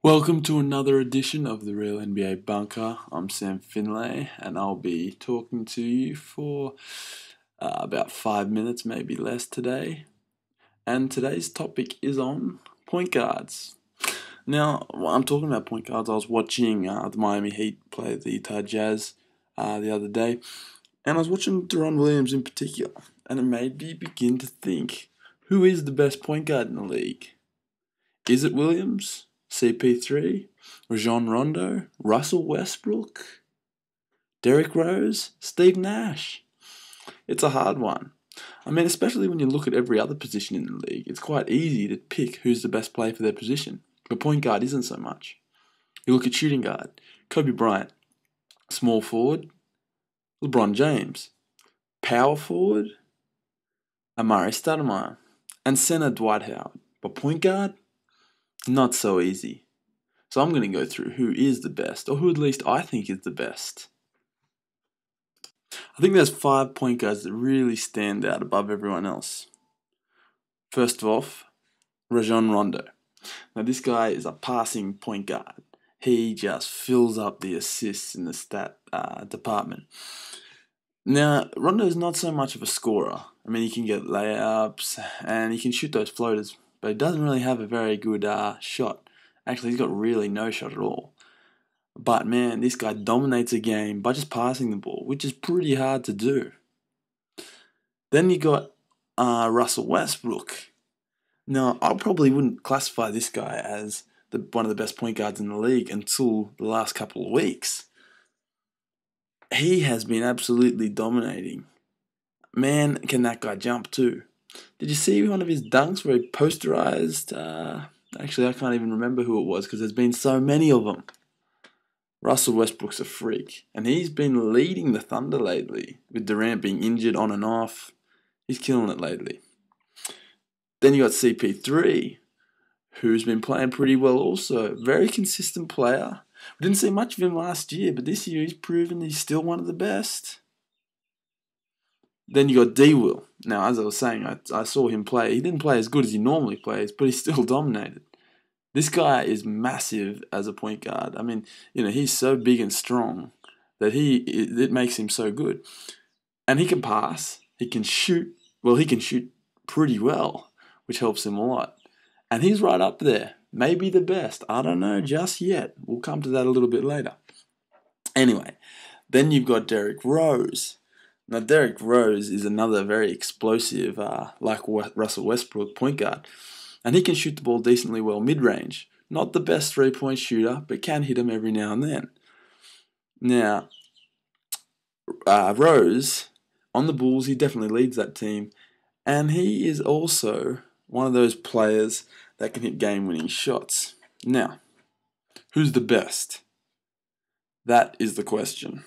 Welcome to another edition of the Real NBA Bunker. I'm Sam Finlay, and I'll be talking to you for about 5 minutes, maybe less today. And today's topic is on point guards. Now, while I'm talking about point guards, I was watching the Miami Heat play the Utah Jazz the other day, and I was watching Deron Williams in particular, and it made me begin to think, who is the best point guard in the league? Is it Williams? CP3, Rondo, Russell Westbrook, Derrick Rose, Steve Nash. It's a hard one. I mean, especially when you look at every other position in the league, it's quite easy to pick who's the best player for their position. But point guard isn't so much. You look at shooting guard, Kobe Bryant. Small forward, LeBron James. Power forward, Amari Stoudemire. And center, Dwight Howard. But point guard, not so easy. So I'm going to go through who is the best, or who at least I think is the best. I think there's 5 point guards that really stand out above everyone else. First off, Rondo. Now this guy is a passing point guard. He just fills up the assists in the stat department. Now, Rondo is not so much of a scorer. I mean, he can get layups, and he can shoot those floaters, but he doesn't really have a very good shot. Actually, he's got really no shot at all. But man, this guy dominates a game by just passing the ball, which is pretty hard to do. Then you got Russell Westbrook. Now, I probably wouldn't classify this guy as one of the best point guards in the league until the last couple of weeks. He has been absolutely dominating. Man, can that guy jump too. Did you see one of his dunks where he posterized? Actually, I can't even remember who it was because there's been so many of them. Russell Westbrook's a freak, and he's been leading the Thunder lately, with Durant being injured on and off. He's killing it lately. Then you got CP3, who's been playing pretty well also. Very consistent player. We didn't see much of him last year, but this year he's proven he's still one of the best. Then you got D-Will. Now, as I was saying, I saw him play. He didn't play as good as he normally plays, but he still dominated. This guy is massive as a point guard. I mean, he's so big and strong that it makes him so good. And he can pass. He can shoot. Well, he can shoot pretty well, which helps him a lot. And he's right up there. Maybe the best. I don't know just yet. We'll come to that a little bit later. Anyway, then you've got Derrick Rose. Now, Derrick Rose is another very explosive, like Russell Westbrook, point guard. And he can shoot the ball decently well mid-range. Not the best three-point shooter, but can hit him every now and then. Now, Rose, on the Bulls, he definitely leads that team. And he is also one of those players that can hit game-winning shots. Now, who's the best? That is the question.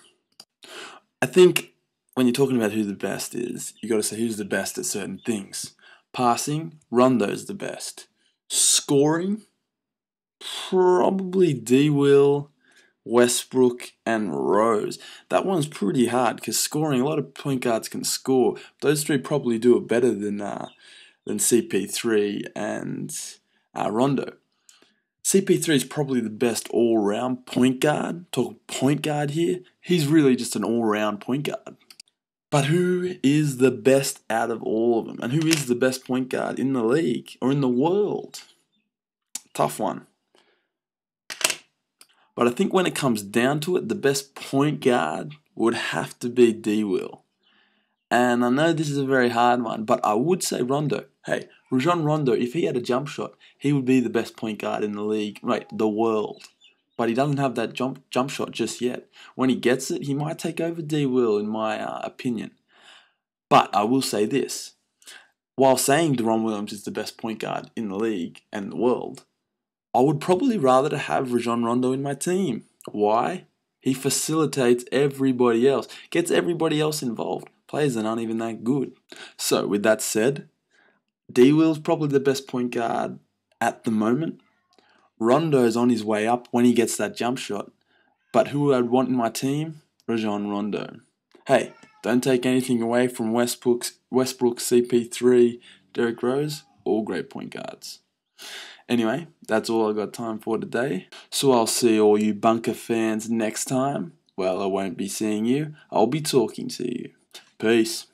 I think when you're talking about who the best is, you got to say who's the best at certain things. Passing, Rondo's the best. Scoring, probably D-Will, Westbrook, and Rose. That one's pretty hard because scoring, a lot of point guards can score. Those three probably do it better than CP3 and Rondo. CP3 is probably the best all-round point guard. Talk point guard here. He's really just an all-round point guard. But who is the best out of all of them? And who is the best point guard in the league or in the world? Tough one. But I think when it comes down to it, the best point guard would have to be D-Will. And I know this is a very hard one, but I would say Rondo. Hey, Rondo, if he had a jump shot, he would be the best point guard in the league, right, the world. But he doesn't have that jump shot just yet. When he gets it, he might take over D-Will, in my opinion. But I will say this. While saying Deron Williams is the best point guard in the league and the world, I would probably rather to have Rajon Rondo in my team. Why? He facilitates everybody else, gets everybody else involved. Players that aren't even that good. So, with that said, D-Will's probably the best point guard at the moment. Rondo's on his way up when he gets that jump shot. But who I'd want in my team? Rajon Rondo. Hey, don't take anything away from Westbrook, CP3, Derrick Rose, all great point guards. Anyway, that's all I got time for today. So I'll see all you bunker fans next time. Well, I won't be seeing you. I'll be talking to you. Peace.